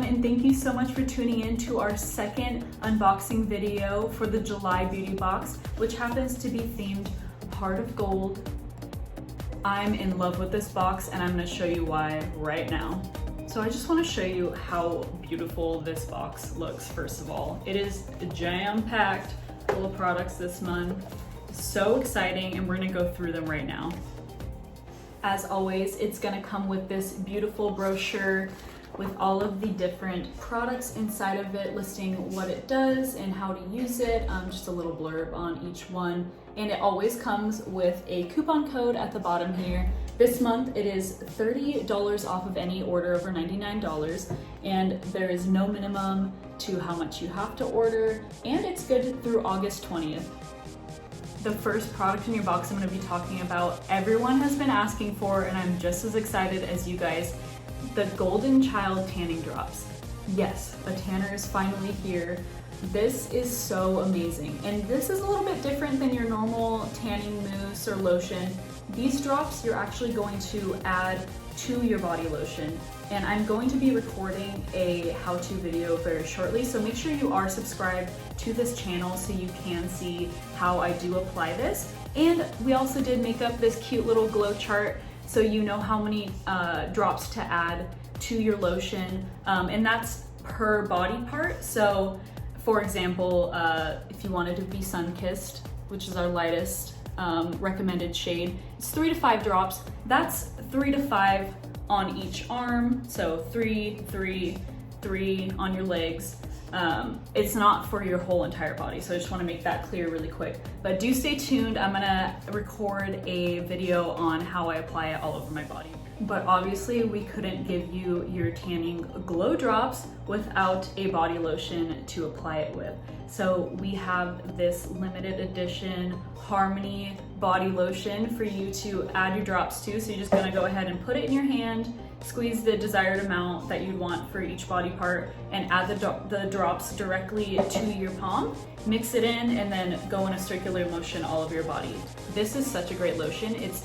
everyone, and thank you so much for tuning in to our second unboxing video for the July beauty box, which happens to be themed Heart of Gold. I'm in love with this box and I'm going to show you why right now. So I just want to show you how beautiful this box looks. First of all, it is jam-packed full of products this month. So exciting, and we're going to go through them right now. As always, it's going to come with this beautiful brochure with all of the different products inside of it, listing what it does and how to use it, just a little blurb on each one. And it always comes with a coupon code at the bottom here. This month it is $30 off of any order over $99, and there is no minimum to how much you have to order, and it's good through August 20th. The first product in your box I'm going to be talking about, everyone has been asking for, and I'm just as excited as you guys, the Golden Child Tanning Drops. Yes, a tanner is finally here. This is so amazing, and this is a little bit different than your normal tanning mousse or lotion. These drops you're actually going to add to your body lotion, and I'm going to be recording a how-to video very shortly, so make sure you are subscribed to this channel so you can see how I do apply this. And we also did make up this cute little glow chart so you know how many drops to add to your lotion, and that's per body part. So for example, if you wanted to be sun-kissed, which is our lightest recommended shade, it's 3 to 5 drops. That's 3 to 5 on each arm, so 3, 3, 3 on your legs. It's not for your whole entire body, so I just want to make that clear really quick. But do stay tuned. I'm gonna record a video on how I apply it all over my body. But obviously we couldn't give you your tanning glow drops without a body lotion to apply it with. So we have this limited edition Harmony body lotion for you to add your drops to. So you're just gonna go ahead and put it in your hand, squeeze the desired amount that you'd want for each body part, and add the drops directly to your palm, mix it in, and then go in a circular motion all over your body. This is such a great lotion. It's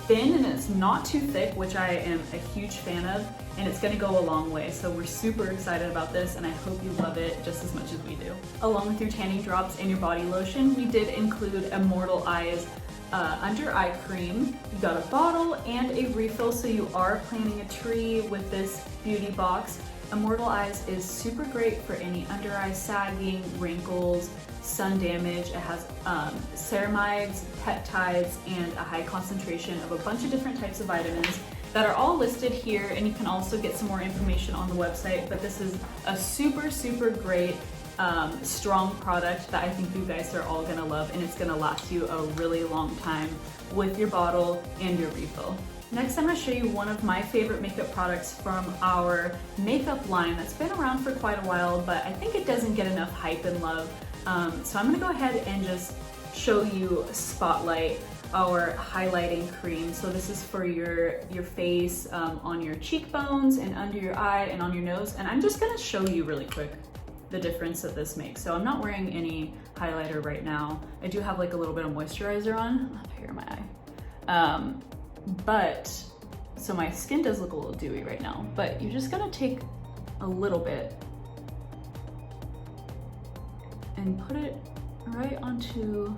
thin and it's not too thick, which I am a huge fan of, and it's gonna go a long way. So we're super excited about this, and I hope you love it just as much as we do. Along with your tanning drops and your body lotion, we did include Immortal Eyes under eye cream. You got a bottle and a refill, so you are planting a tree with this beauty box. Immortal Eyes is super great for any under eye sagging, wrinkles, sun damage. It has ceramides, peptides, and a high concentration of a bunch of different types of vitamins that are all listed here, and you can also get some more information on the website. But this is a super great strong product that I think you guys are all gonna love, and it's gonna last you a really long time with your bottle and your refill. Next, I'm gonna show you one of my favorite makeup products from our makeup line that's been around for quite a while, but I think it doesn't get enough hype and love. So I'm gonna go ahead and just show you Spotlight, our highlighting cream. So this is for your face, on your cheekbones and under your eye and on your nose. And I'm just gonna show you really quick the difference that this makes. So I'm not wearing any highlighter right now. I do have like a little bit of moisturizer on up here in my eye. So my skin does look a little dewy right now, but you're just gonna take a little bit and put it right onto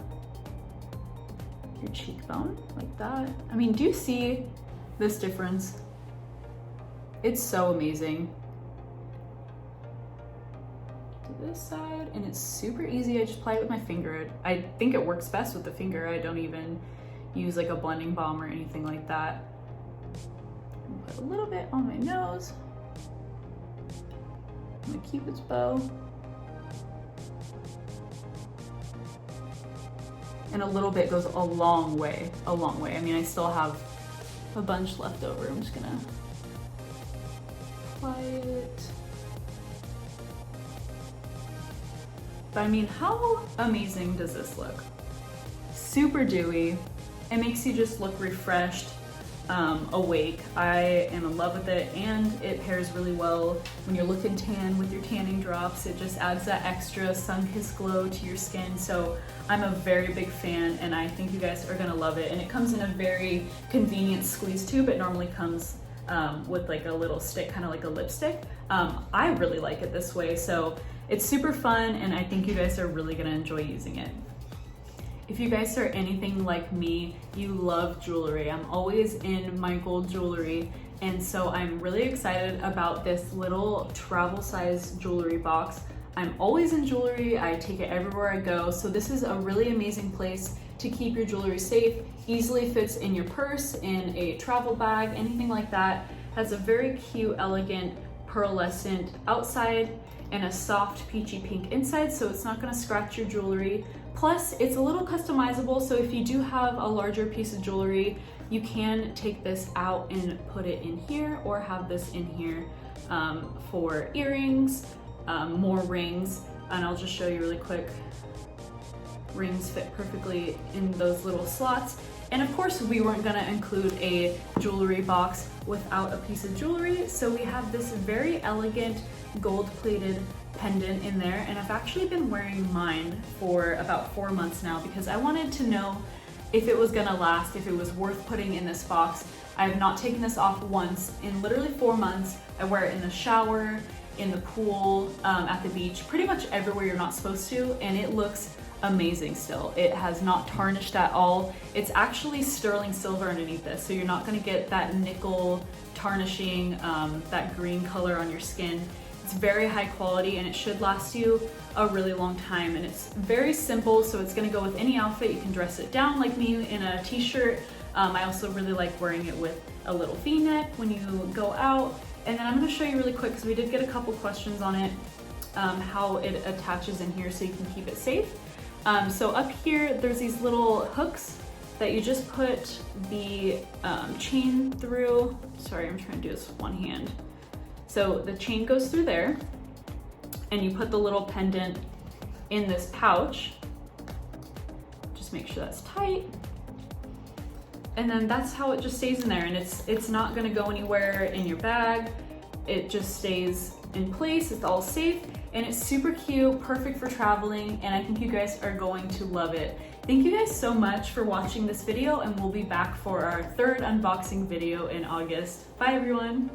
your cheekbone like that. I mean, do you see this difference? It's so amazing. To this side, and it's super easy. I just apply it with my finger. I think it works best with the finger. I don't even use like a blending balm or anything like that. Put a little bit on my nose, my Cupid's bow, and a little bit goes a long way, a long way. I mean, I still have a bunch left over. I'm just gonna apply it. But I mean, how amazing does this look? Super dewy. It makes you just look refreshed, awake. I am in love with it, and it pairs really well when you're looking tan with your tanning drops. It just adds that extra sun-kissed glow to your skin. So I'm a very big fan, and I think you guys are gonna love it. And it comes in a very convenient squeeze tube. It normally comes with like a little stick, kind of like a lipstick. I really like it this way, so it's super fun and I think you guys are really gonna enjoy using it. If you guys are anything like me, you love jewelry. I'm always in my gold jewelry, and so I'm really excited about this little travel size jewelry box. I'm always in jewelry, I take it everywhere I go, so this is a really amazing place to keep your jewelry safe. Easily fits in your purse, in a travel bag, anything like that. Has a very cute, elegant, pearlescent outside and a soft peachy pink inside, so it's not gonna scratch your jewelry. Plus, it's a little customizable, so if you do have a larger piece of jewelry, you can take this out and put it in here, or have this in here for earrings, more rings, and I'll just show you really quick. Rings fit perfectly in those little slots. And of course, we weren't gonna include a jewelry box without a piece of jewelry, so we have this very elegant gold-plated pendant in there, and I've actually been wearing mine for about 4 months now because I wanted to know if it was gonna last, if it was worth putting in this box. I have not taken this off once in literally 4 months. I wear it in the shower, in the pool, at the beach, pretty much everywhere you're not supposed to, and it looks amazing still. It has not tarnished at all. It's actually sterling silver underneath this, so you're not gonna get that nickel tarnishing, that green color on your skin. It's very high quality and it should last you a really long time, and it's very simple, so it's gonna go with any outfit. You can dress it down like me in a t-shirt. I also really like wearing it with a little v-neck when you go out. And then I'm gonna show you really quick, because we did get a couple questions on it, how it attaches in here so you can keep it safe. So up here, there's these little hooks that you just put the chain through. Sorry, I'm trying to do this with one hand. So the chain goes through there, and you put the little pendant in this pouch. Just make sure that's tight. And then that's how it just stays in there, and it's not gonna go anywhere in your bag. It just stays in place, it's all safe, and it's super cute, perfect for traveling, and I think you guys are going to love it. Thank you guys so much for watching this video, and we'll be back for our 3rd unboxing video in August. Bye everyone.